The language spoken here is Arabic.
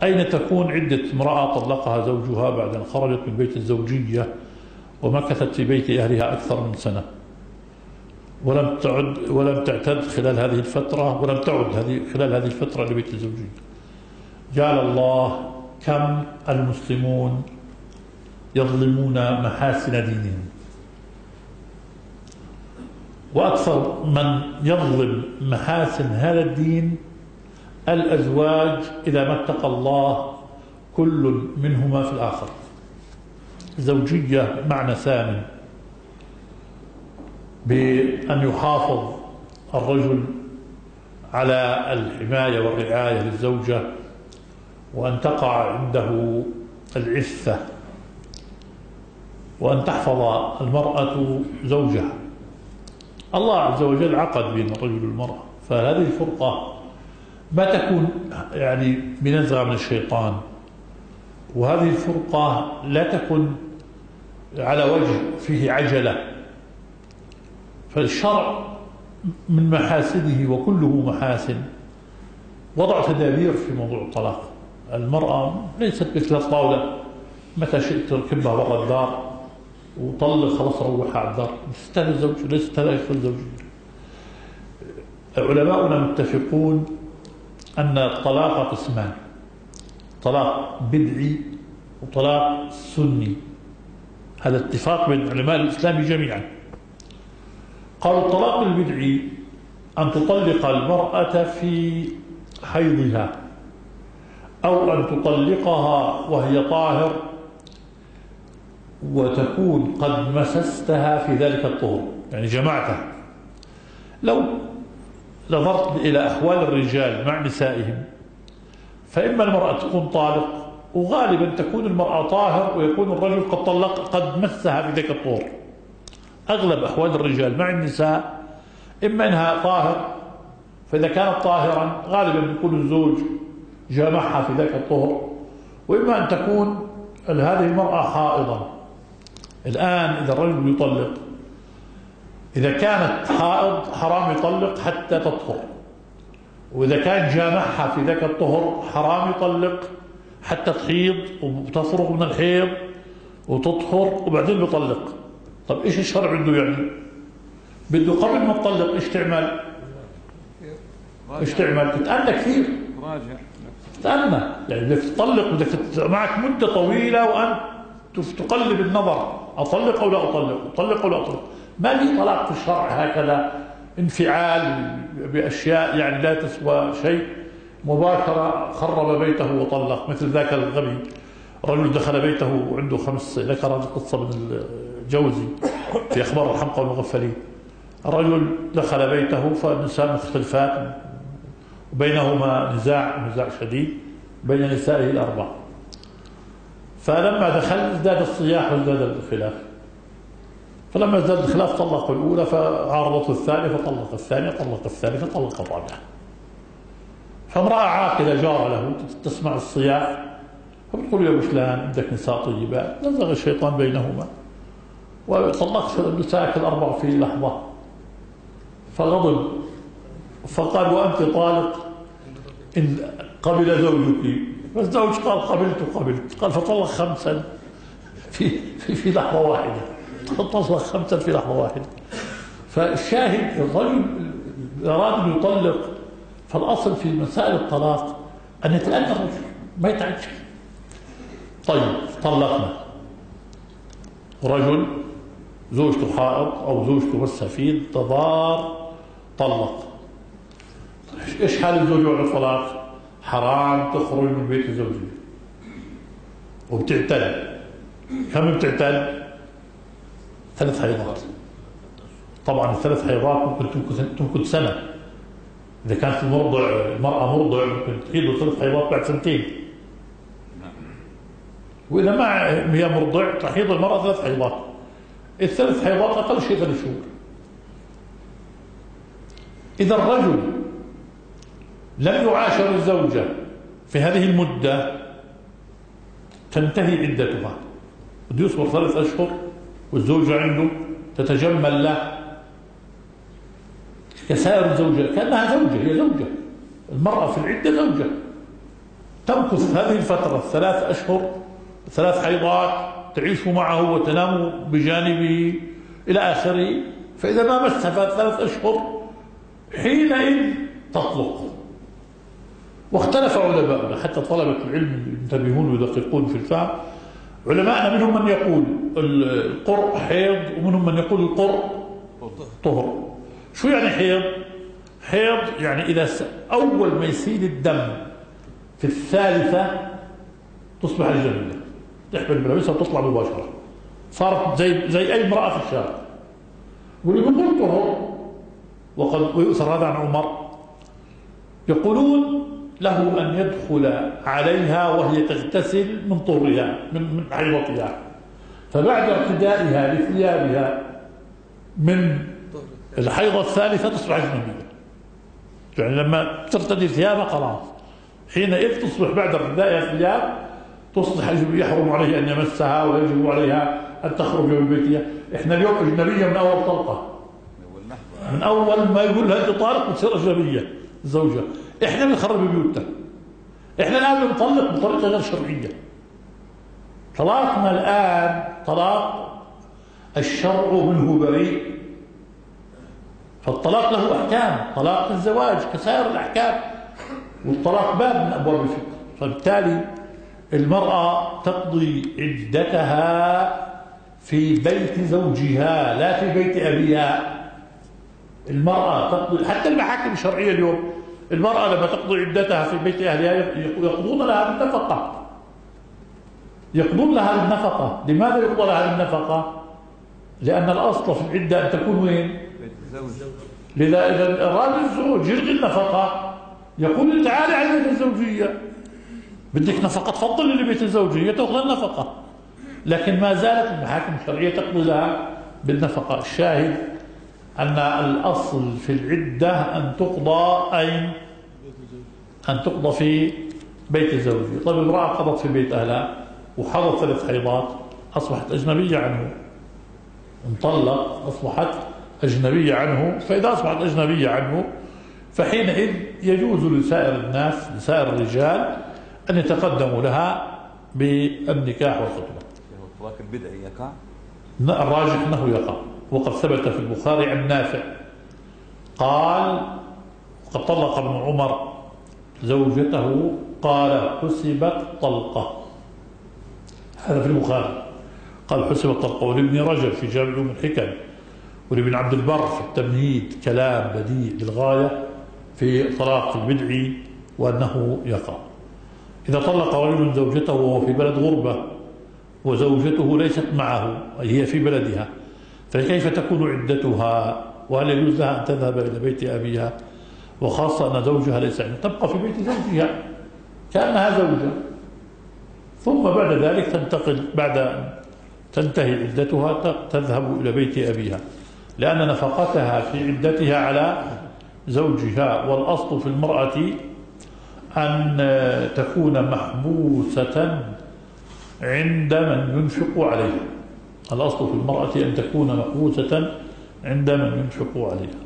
أين تكون عدة امرأة طلقها زوجها بعد أن خرجت من بيت الزوجية ومكثت في بيت أهلها أكثر من سنة ولم تعتد خلال هذه الفترة ولم تعد خلال هذه الفترة لبيت الزوجية؟ جعل الله كم المسلمون يظلمون محاسن دينهم، وأكثر من يظلم محاسن هذا الدين الأزواج إذا ما اتقى الله كل منهما في الآخر. زوجية معنى ثاني بأن يحافظ الرجل على الحماية والرعاية للزوجة، وأن تقع عنده العفة، وأن تحفظ المرأة زوجها. الله عز وجل عقد بين الرجل والمرأة، فهذه الفرقة ما تكون يعني بنزغة من الشيطان، وهذه الفرقة لا تكن على وجه فيه عجلة. فالشرع من محاسنه وكله محاسن وضع تدابير في موضوع الطلاق. المرأة ليست مثل الطاولة متى شئت تركبها برا الدار وطلق خلاص روحها على الدار. ليست هذا الزوج، ليست هذا الزوجية. علماؤنا متفقون أن الطلاق قسمان: طلاق بدعي وطلاق سني. هذا اتفاق بين علماء الإسلام جميعا. قالوا الطلاق البدعي أن تطلق المرأة في حيضها، أو أن تطلقها وهي طاهر وتكون قد مسستها في ذلك الطهر، يعني جمعتها. لو نظرت إلى أحوال الرجال مع نسائهم فإما المرأة تكون طالق، وغالبا تكون المرأة طاهر ويكون الرجل قد طلق قد مسها في ذلك الطهر. أغلب أحوال الرجال مع النساء إما أنها طاهر، فإذا كانت طاهرا غالبا يكون الزوج جامعها في ذلك الطهر، وإما أن تكون هذه المرأة حائضا. الآن إذا الرجل يطلق، إذا كانت حائض حرام يطلق حتى تطهر، وإذا كان جامعها في ذاك الطهر حرام يطلق حتى تحيض وتفرغ من الحيض وتطهر وبعدين يطلق. طب إيش الشرع بده يعني؟ بده قبل ما تطلق إيش تعمل؟ إيش تعمل؟ تتأنى كثير، تتأنى، يعني بدك تطلق بدك معك مدة طويلة وأنت تقلب النظر: أطلق أو لا أطلق، أطلق أو لا أطلق. ما في طلاق في الشرع هكذا انفعال بأشياء يعني لا تسوى شيء، مباشرة خرب بيته وطلق. مثل ذاك الغبي رجل دخل بيته وعنده 5، ذكر هذه القصة من الجوزي في أخبار الحمقى والمغفلين. الرجل دخل بيته فالنساء مختلفات وبينهما نزاع شديد بين نسائه الأربع، فلما دخل ازداد الصياح وازداد الخلاف. فلما ازداد الخلاف طلق الأولى، فعارضته الثانية فطلق الثانية، طلق الثالثة، طلق الرابعة. فامرأة عاقلة جارة له تسمع الصياح فبتقول: يا فلان عندك نساء طيبات. نزغ الشيطان بينهما وطلقت النساء الأربع في لحظة. فغضب فقال: وأنت طالق إن قبل زوجك. فالزوج قال: قبلت. قال: فطلق 5 في لحظة واحدة. طلق 5 في لحظة واحدة. فالشاهد الرجل أراد أن يطلق، فالأصل في مسائل الطلاق أن يتأنى الرجل ما يتعجل. طيب طلقنا رجل زوجته حائض أو زوجته مسها في انتظار طلق. إيش حال الزوج بعد الطلاق؟ حرام تخرج من بيت الزوجية وبتعتل. كم بتعتل؟ 3 حيضات. طبعا ال3 حيضات ممكن تمكث سنة. إذا كانت المرأة مرضع ممكن تحيض 3 حيضات بعد 2 سنين. وإذا ما هي مرضع تحيض المرأة 3 حيضات. ال3 حيضات أقل شيء 3 شهور. إذا الرجل لم يعاشر الزوجة في هذه المدة تنتهي عدتها، بده يصبر 3 أشهر، والزوجة عنده تتجمل له كسائر الزوجة، كأنها زوجة، هي زوجة. المرأة في العدة زوجة تمكث هذه الفترة 3 أشهر 3 حيضات، تعيش معه وتنام بجانبه إلى آخره. فإذا ما مسها 3 أشهر حينئذ تطلق. واختلف علماؤنا حتى طلبة العلم ينتبهون ويدققون في الفهم. علماءنا منهم من يقول القرء حيض ومنهم من يقول القرء طهر. شو يعني حيض؟ حيض يعني إذا أول ما يسيل الدم في الثالثة تصبح أجنبية، تحمل ملابسها وتطلع مباشرة، صارت زي أي امرأة في الشارع. واللي بيقول طهر ويؤثر هذا عن عمر، يقولون له أن يدخل عليها وهي تغتسل من طهرها من حيضتها، فبعد ارتدائها لثيابها من الحيضة الثالثة تصبح أجنبية. يعني لما ترتدي ثيابها خلاص حينئذ تصبح بعد ارتدائها ثياب تصبح أجنبية، يحرم عليه أن يمسها ويجب عليها أن تخرج من بيتها. إحنا اليوم أجنبية من أول طلقة، من أول ما يقول لها أنت طالق بتصير أجنبية الزوجة. إحنا بنخرب بيوتنا، إحنا الآن بنطلق بطريقة غير شرعية. طلاقنا الآن طلاق الشرع منه بريء، فالطلاق له أحكام، طلاق الزواج كسائر الأحكام، والطلاق باب من أبواب الفقه. فبالتالي المرأة تقضي عدتها في بيت زوجها لا في بيت أبيها. المرأة تقضي، حتى المحاكم الشرعية اليوم المرأة لما تقضي عدتها في بيت أهلها يقضون لها بالنفقة، يقضون لها بالنفقة. لماذا يقضى لها بالنفقة؟ لأن الأصل في العدة أن تكون وين؟ لذا إذا الراجل الزوج يلغي النفقة يقول تعالي على بيت الزوجية، بدك نفقة تفضل لبيت الزوجية تأخذ النفقة. لكن ما زالت المحاكم الشرعية تقضي لها بالنفقة. الشاهد أن الأصل في العدة أن تقضى أين؟ أن تقضى في بيت الزوجية. طيب امرأة قضت في بيت أهلها وحضت 3 حيضات أصبحت أجنبية عنه، انطلق أصبحت أجنبية عنه. فإذا أصبحت أجنبية عنه فحينئذ يجوز لسائر الناس لسائر الرجال أن يتقدموا لها بالنكاح والخطبة. الطلاق البدعي يقع؟ الراجح أنه يقع، وقد ثبت في البخاري عن نافع قال وقد طلق ابن عمر زوجته قال حسبت طلقة. هذا في البخاري قال حسبت طلقة. ولابن رجب في جامع علوم الحكم ولابن عبد البر في التمهيد كلام بديع للغاية في طلاق البدعي وأنه يقع. إذا طلق رجل زوجته وهو في بلد غربة وزوجته ليست معه أي هي في بلدها، فكيف تكون عدتها؟ وهل يجوز لها أن تذهب إلى بيت أبيها؟ وخاصة أن زوجها ليس عنده، تبقى في بيت زوجها كأنها زوجة، ثم بعد ذلك تنتقل بعد أن تنتهي عدتها تذهب إلى بيت أبيها، لأن نفقتها في عدتها على زوجها. والأصل في المرأة أن تكون محبوسة عند من ينفق عليها. الأصل في المرأة أن تكون محبوسة عند من ينفق عليها.